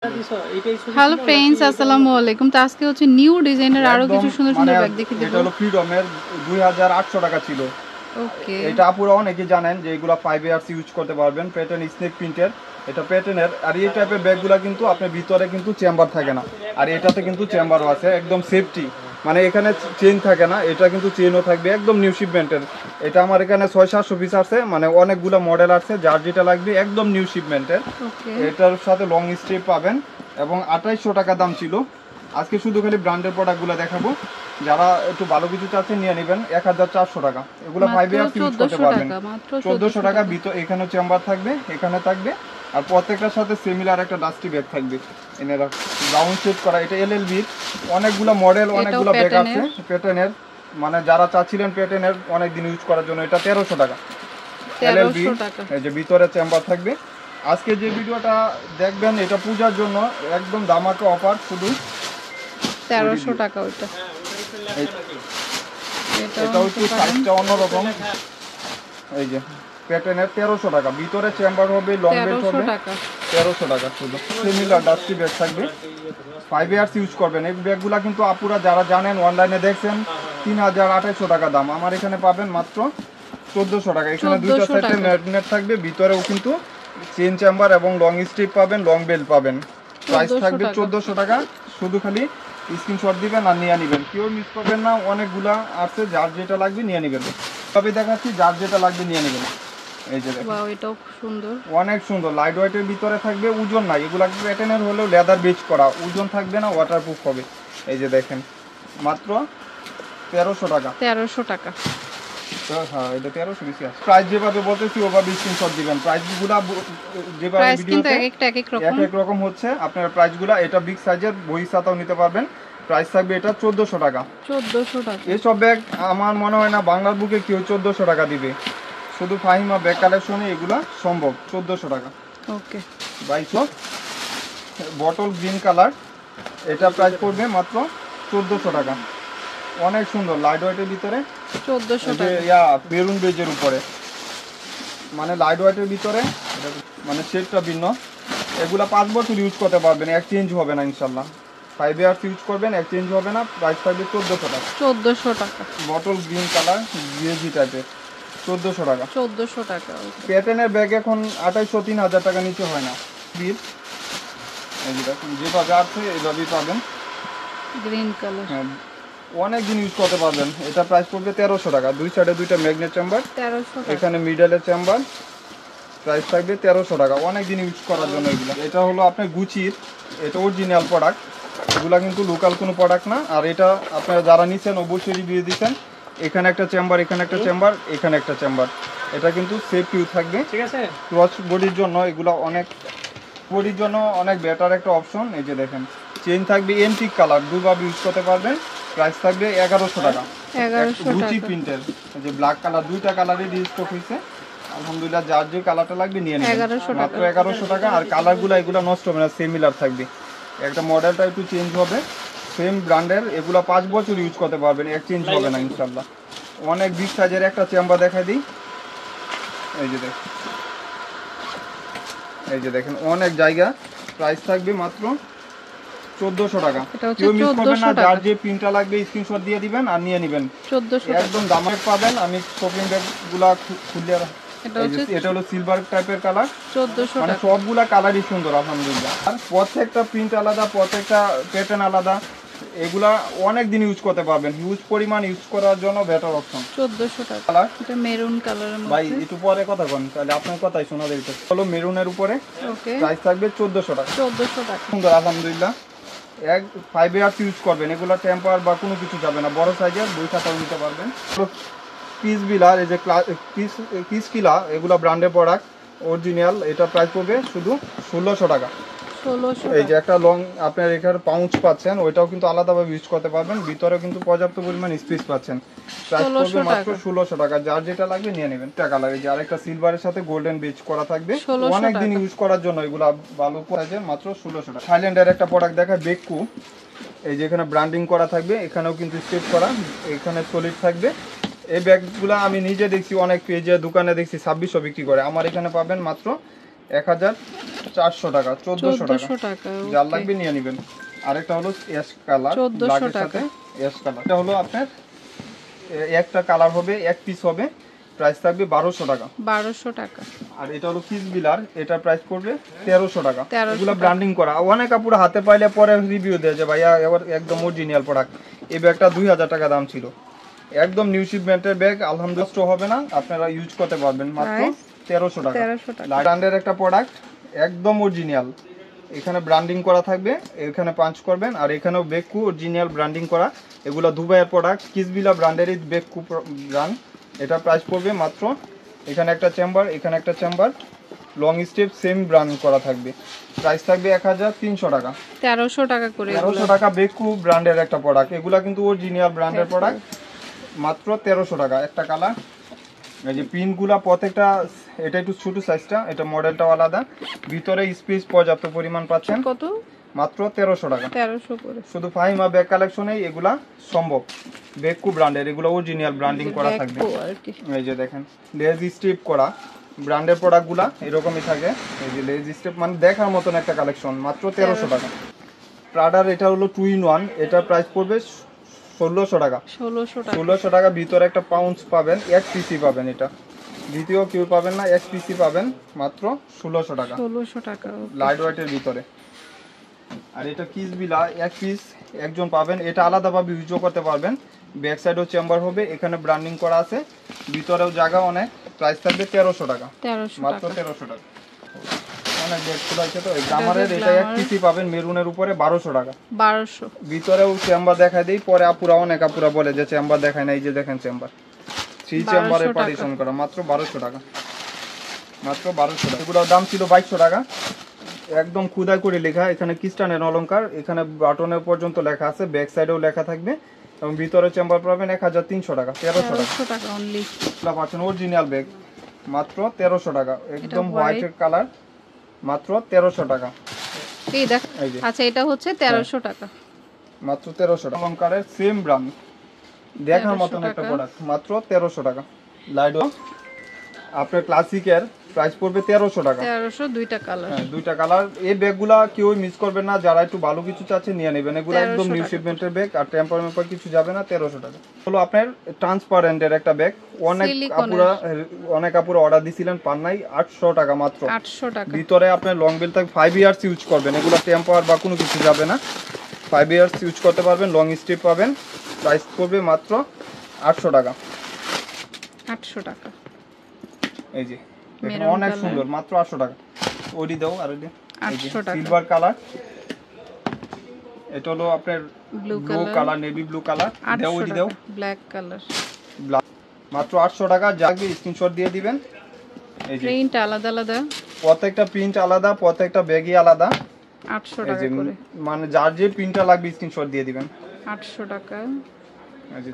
Hello friends, আসসালামু আলাইকুম। তো আজকে হচ্ছে নিউ ডিজাইনের আরো কিছু সুন্দর সুন্দর ব্যাগ দেখিয়ে দেব। এটা হলো ফ্রিডমের 2800 টাকা ছিল। ওকে, এটা আপুরা অনেকে জানেন যে এগুলা 5 ইয়ার্স ইউজ করতে পারবেন। প্যাটার্ন স্নেক প্রিন্টের, এটা প্যাটার্নের। আর এই টাইপের ব্যাগগুলা কিন্তু আপনার ভিতরে কিন্তু চেম্বার থাকে না, আর এটাতে কিন্তু চেম্বারও আছে, একদম সেফটি। মানে এখানে চেইন থাকে না, এটা কিন্তু চেইনও থাকবে, একদম নিউ শিপমেন্টের। এটা আমার এখানে 600-700 পিস আছে, মানে অনেকগুলো মডেল আছে, যার যেটা লাগবে একদম নিউ শিপমেন্টের। এটার সাথে লং স্ট্রিপ পাবেন এবং 2800 টাকা দাম ছিল। আজকে শুধু খালি ব্র্যান্ডের প্রোডাক্টগুলো দেখাবো, যারা একটু ভালো কিছু চাচ্ছেন নিয়ে নেবেন। 1400 টাকা, এগুলো 5 ইয়ার্স ইউজ করতে পারবেন। 1400 টাকা ভিতর, এখানে চেম্বার থাকবে, এখানে থাকবে, আর প্রত্যেকটার সাথে সিমিলার একটা ডাস্টি ব্যাগ থাকবে। এনারা ব্রাউন শেড করা, এটা এলএলবির অনেকগুলো মডেল, অনেকগুলো ব্যাগ আছে প্যাটার্নের। মানে যারা চাচ্ছিলেন প্যাটার্নের অনেক দিন ইউজ করার জন্য, এটা 1300 টাকা এলএলবি। এই যে ভিতরে চেম্বার থাকবে। আজকে যে ভিডিওটা দেখবেন এটা পূজার জন্য একদম দামাকা অফার, শুধু 1300 টাকা। ওইটা এটা হচ্ছে সাইজটা অন্যরকম। এই যে প্যাটার্নের 1300 টাকা, ভিতরে চেম্বার হবে, লং বেল্ট হবে, 1300 টাকা শুধু। সিমিলার ডাস্টি ব্যাগ থাকবে, 5 ইয়ার্স ইউজ করবেন। এই ব্যাগগুলো কিন্তু আপুরা যারা জানেন, অনলাইনে দেখছেন 3800 টাকা দাম, আমার এখানে পাবেন মাত্র 1400 টাকা। এখানে দুইটা সাইডে ম্যাগনেট থাকবে, ভিতরেও কিন্তু চেইন চেম্বার এবং লং স্ট্রিপ পাবেন, লং বেল্ট পাবেন। প্রাইস থাকবে 1400 টাকা। শুধু খালি স্ক্রিনশট দিবেন আর নিয়ে নেবেন, কেউ মিস করবেন না। অনেকগুলা আছে, যার যেটা লাগবে নিয়ে নেবেন। তবে দেখাচ্ছি, যার যেটা লাগবে নিয়ে নেবেন। এই যে ওয়াও, এটাও সুন্দর, অনেক সুন্দর। লাইট ওয়েটের ভিতরে থাকবে, ওজন নাই। এগুলো প্যাটার্নের হলেও লেদার বেজ করা, ওজন থাকবে না, ওয়াটারপ্রুফ হবে। এই যে দেখেন, মাত্র 1300 টাকা। 1300 টাকা। হ্যাঁ, এটা 1300 বেশি আছে। প্রাইস যেভাবে বলতেছি ওভাবে স্ক্রিনশট দিবেন। প্রাইসগুলো যেভাবে ভিডিওতে এক রকম হচ্ছে, আপনার প্রাইসগুলো। এটা বিগ সাইজের বই খাতাও নিতে পারবেন। প্রাইস থাকবে এটা 1400 টাকা। 1400 টাকা। এইসব ব্যাগ আমার মনে হয় না বাংলার বুকে কেউ 1400 টাকা দিবে। শুধু ফাহিমা ব্যাগ কালেকশনে এগুলা সম্ভব। 1400 টাকা। ওকে, 2200 বটল গ্রিন কালার, এটা প্রাইস পড়বে মাত্র 1400 টাকা। অনেক সুন্দর, লাইট ওয়েটের ভিতরে 1400 টাকা। মেরুন বেজের উপরে, মানে লাইট ওয়েটের ভিতরে, মানে শেডটা ভিন্ন। এগুলা 5 বছর ইউজ করতে পারবেন, এক্সচেঞ্জ হবে না ইনশাল্লাহ। 5 ইয়ার্স ইউজ করবেন, এক্সচেঞ্জ হবে না। প্রাইস থাকবে 1400 টাকা। 1400 টাকা। বটল গ্রিন কালার জিএজি টাইপের, 1400 টাকা। 1400 টাকা। প্যাটার্নের ব্যাগ এখন 2800-3000 টাকা নিচে হয় না। বিল এই যে দেখুন, যেভাবে আছে এইভাবেই পাবেন। গ্রিন কালার, হ্যাঁ, অনেক দিন ইউজ করতে পারবেন। এটা প্রাইস পড়বে 1300 টাকা। দুই সাইডে দুইটা ম্যাগনেট চেম্বার, 1300 টাকা। এখানে মিডলের চেম্বার। প্রাইস থাকবে 1300 টাকা, অনেক দিন ইউজ করার জন্য এগুলো। এটা হলো আপনার গুচির, এটা অরিজিনাল প্রোডাক্ট, এগুলা কিন্তু লোকাল কোনো প্রোডাক্ট না। আর এটা আপনারা যারা নিচ্ছেন অবশ্যই রিভিউ দিচ্ছেন। এখানে একটা চেম্বার, এখানে একটা চেম্বার, এখানে একটা চেম্বার। এটা কিন্তু সেফ ইউজ থাকবে, ঠিক আছে। ক্রস বডির জন্য এগুলো অনেক, বডির জন্য অনেক বেটার একটা অপশন। এই যে দেখেন, চেইন থাকবে এন্টিক কালার, দুইভাবে ইউজ করতে পারবেন। প্রাইস থাকবে 1100 টাকা। গুচি প্রিন্টের, যে ব্ল্যাক কালার, দুইটা কালারই রিস্টক হয়েছে। আলহামদুলিল্লাহ, যার যে কালারটা লাগবে নিয়ে নেবেন, মাত্র 1100 টাকা। আর কালারগুলো এগুলো নষ্ট হবে না, সিমিলার থাকবে। একটা মডেলটা একটু চেঞ্জ হবে, সেম ব্র্যান্ডের। এগুলো 5 বছর ইউজ করতে পারবেন, এক্সচেঞ্জ হবে না ইনশাল্লাহ। অনেক বিগ সাইজের একটা চেম্বার দেখাই দিই। এই যে দেখেন, এই যে দেখেন, অনেক জায়গা। প্রাইস থাকবে মাত্র 1400 টাকা। কেউ মিস করবেন না, যার যে প্রিন্টটা লাগবে স্ক্রিনশট দিয়ে দিবেন আর নিয়ে নেবেন। 1400 একদম দামে পাবেন। আমি শপিং ব্যাগগুলা খুলে, এটা হলো সিলভার টাইপের কালার, 1400 মানে টাকা। সবগুলা কালারই সুন্দর আলহামদুলিল্লাহ। আর প্রত্যেকটা প্রিন্ট আলাদা, প্রত্যেকটা প্যাটার্ন আলাদা। এগুলা অনেক দিন ইউজ করতে পারবেন, হিউজ পরিমাণ ইউজ করার জন্য বেটার অপশন। 1400 টাকা। এটা মেরুন কালারের মধ্যে। ভাই একটু পরে কথা বলেন, তাহলে আপনার কথাই শোনা যাবে। হলো মেরুনের উপরে, ওকে, প্রাইস থাকবে 1400 টাকা। 1400 টাকা। সুন্দর আলহামদুলিল্লাহ। 5 ইয়ার্স ইউজ করবেন, এগুলো টেম্পার বা কোনো কিছু যাবে না। বড় সাইজের বই খাতাও নিতে পারবেন। পিস বিলার, এই যে পিস কিলা, এগুলো ব্র্যান্ডের প্রোডাক্ট, অরিজিনাল। এটা প্রাইস পড়বে শুধু 1600 টাকা। 1600। এই যে একটা লং আপনার এখানে পাউচ পাচ্ছেন, ওইটাও কিন্তু আলাদাভাবে ইউজ করতে পারবেন। ভিতরে কিন্তু পর্যাপ্ত পরিমাণ স্পেস পাচ্ছেন। প্রাইস পড়বে মাত্র 1600 টাকা। যার যেটা লাগবে নিয়ে নেবেন। টাকা লাগে যে আরেকটা সিলভারের সাথে গোল্ডেন বেজ করা থাকবে, অনেক দিন ইউজ করার জন্য। এগুলো ভালো প্রাইসের, মাত্র 1600 টাকা। থাইল্যান্ডের একটা প্রোডাক্ট দেখায়, বেকু। এই যে এখানে ব্র্যান্ডিং করা থাকবে, এখানেও কিন্তু স্টেপ করা, এখানে সলিড থাকবে। এই ব্যাগগুলো আমি নিজে দেখছি, অনেক পেজে দোকানে দেখছি 2600 বিক্রি করে। আমার এখানে পাবেন মাত্র 1400 টাকা, 1400 টাকা। যার লাগবে নিয়ে নেবেন। আরেকটা হলো অ্যাশ কালার, ব্ল্যাকের সাথে অ্যাশ কালার। এটা হলো আপনার একটা কালার হবে, এক পিস হবে, প্রাইস থাকবে 1200 টাকা। 1200 টাকা। আর এটা হলো কিস বিলার, এটার প্রাইস পড়বে 1300 টাকা। এগুলো ব্র্যান্ডিং করা, অনেক কাপড় হাতে পাইলে পরে রিভিউ দেয় যে ভাইয়া এবার একদম অরিজিনাল প্রোডাক্ট। এই ব্যাগটা 2000 টাকা দাম ছিল, একদম নিউ শিপমেন্টের ব্যাগ, আলহামদুলিল্লাহ হবে না, আপনারা ইউজ করতে পারবেন মাত্র 1300 টাকা। ব্র্যান্ডের একটা প্রোডাক্ট, একদম অরিজিনাল, এখানে ব্র্যান্ডিং করা থাকবে, এখানে পাঞ্চ করবেন, আর এখানেও বেকু অরিজিনাল ব্র্যান্ডিং করা। এগুলো দুবাইয়ের প্রোডাক্ট, কিসবিলা ব্র্যান্ডেরই বেকু ব্র্যান্ড। এটা প্রাইস পড়বে মাত্র, এখানে একটা চেম্বার, এখানে একটা chamber, long step same brand করা থাকবে, প্রাইস থাকবে 1300 টাকা। 1300 টাকা করে, 1300 টাকা বেকু ব্র্যান্ডের একটা প্রোডাক্ট। এগুলা কিন্তু অরিজিনাল ব্র্যান্ডের প্রোডাক্ট, মাত্র 1300 টাকা। একটা কালার, এই যে পিনগুলা প্রত্যেকটা, এটা একটু ছোট সাইজটা, এটা মডেলটাও আলাদা, ভিতরে স্পেস পর্যাপ্ত পরিমাণ পাচ্ছেন। কত? মাত্র 1300 টাকা। 1300 করে। শুধু ফাহিমা ব্যাগ কালেকশনে এগুলা সম্ভব, বেকু ব্র্যান্ডের, এগুলো অরিজিনাল ব্র্যান্ডিং করা থাকবে। এই যে দেখেন লেজ স্ট্রিপ করা ব্র্যান্ডের প্রোডাক্টগুলা এরকমই থাকে। এই যে লেজ স্ট্রিপ, মানে দেখার মতন একটা কালেকশন, মাত্র 1300 টাকা। প্রাডার এটা হলো 2 in 1, এটার প্রাইস পড়বে 1600 টাকা। 1600 টাকা। ভিতরে একটা পাউন্স পাবেন, এক পিসি পাবেন, এটা দ্বিতীয় কেউ পাবেন না, এক পিসি পাবেন মাত্র 1600 টাকা। 1600 টাকা লাইট ওয়েটের ভিতরে। আর এটা কিসবিলা এক পিস একজন পাবেন, এটা আলাদাভাবে ইউজও করতে পারবেন। ব্যাক সাইডেও চেম্বার হবে, এখানে ব্র্যান্ডিং করা আছে, ভিতরেও জায়গা অনেক, প্রাইস থাকবে 1300 টাকা, মাত্র 1300 টাকা। অনেক ব্যাগ আছে তো। এই গ্রামারের এটা এক পিসি পাবেন মেরুনের উপরে 1200 টাকা। 1200। ভিতরেও চেম্বার দেখাই দেই, পরে আপুরা অনেক আপুরা বলে যে চেম্বার দেখায় না, এই যে দেখেন চেম্বার, 3 চেম্বারে পার্টিশন করা, মাত্র 1200 টাকা, মাত্র 1200 টাকা। এগুলোর দাম ছিল 2200 টাকা। একদম খুদাই করে লেখা, এখানে খ্রিস্টানের অলংকার, এখানে বাটনের পর্যন্ত লেখা আছে, ব্যাক সাইডেও লেখা থাকবে, এবং ভিতরে চেম্বার পাবেন 1300 টাকা। 1300 টাকা অনলি। পাচ্ছেন অরিজিনাল ব্যাগ, মাত্র 1300 টাকা। একদম হোয়াইটের কালার, মাত্র 1300 টাকা। এই দেখ, আচ্ছা এটা হচ্ছে 1300 টাকা, মাত্র 1300 টাকা। অলংকারের সেম ব্র্যান্ড, দেখার মতন একটা প্রোডাক্ট, মাত্র 1300 টাকা। লাইডো আপনার ক্লাসিকের প্রাইস পড়বে 1300 টাকা। 1300, দুইটা কালার। হ্যাঁ, দুইটা কালার। এই ব্যাগগুলা কেউ মিস করবেন না, যারা একটু ভালো কিছু চাচ্ছে নিয়ে নেবেন। এগুলো একদম নিউ শিপমেন্টের ব্যাগ, আর টেম্পার কিছু যাবে না। 1300 টাকা হলো আপনার ট্রান্সপারেন্টের একটা ব্যাগ। অনেক আপুরা অর্ডার দিছিলেন, পান নাই, 800 টাকা মাত্র। 800 টাকা। ভিতরে আপনার লং বেল থাকে, 5 ইয়ার্স ইউজ করবেন, এগুলো টেম্পার বা কোনো কিছু যাবে না, 5 ইয়ার্স ইউজ করতে পারবেন, লং স্ট্রিপ পাবেন, প্রাইস পড়বে মাত্র 800 টাকা। 800 টাকা। এই যে অনেক সুন্দর, মাত্র 800 টাকা। ওডি দাও, আর ওডি 800 টাকা। সিলভার কালার, এটা হলো আপনার blue colour, navy blue colour, দাও ওডি দাও, ব্ল্যাক কালার, মাত্র 800 টাকা। যাকে স্ক্রিনশট দিয়ে দিবেন। এই যে প্রিন্ট আলাদা আলাদা, প্রত্যেকটা প্রিন্ট আলাদা, প্রত্যেকটা ব্যাগই আলাদা। 800 টাকা করে, মানে যার যে প্রিন্টটা লাগবে স্ক্রিনশট দিয়ে দিবেন। 800 টাকা।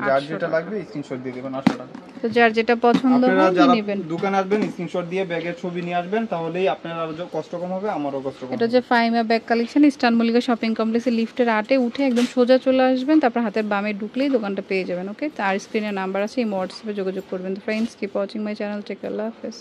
যার যেটা লাগবে স্ক্রিনশট দিয়ে দিবেন, 800 টাকা। তো যার যেটা পছন্দ হয় নিয়ে নেবেন। দোকানে আসবেন, স্ক্রিনশট দিয়ে ব্যাগের ছবি নিয়ে আসবেন, তাহলেই আপনার আরো কষ্ট কম হবে, আমারও কষ্ট কম হবে। এটা যে Faima bag collection, eastern Mallika shopping কমপ্লেক্সের লিফটের 8-এ উঠে একদম সোজা চলে আসবেন, তারপর হাতের বামে ঢুকলেই দোকানটা পেয়ে যাবেন। ওকে, আর স্ক্রিনে নাম্বার আছে, এই হোয়াটসঅ্যাপে যোগাযোগ করবেন। তো friends, keep watching my channel, take care, আল্লাহ হাফেজ।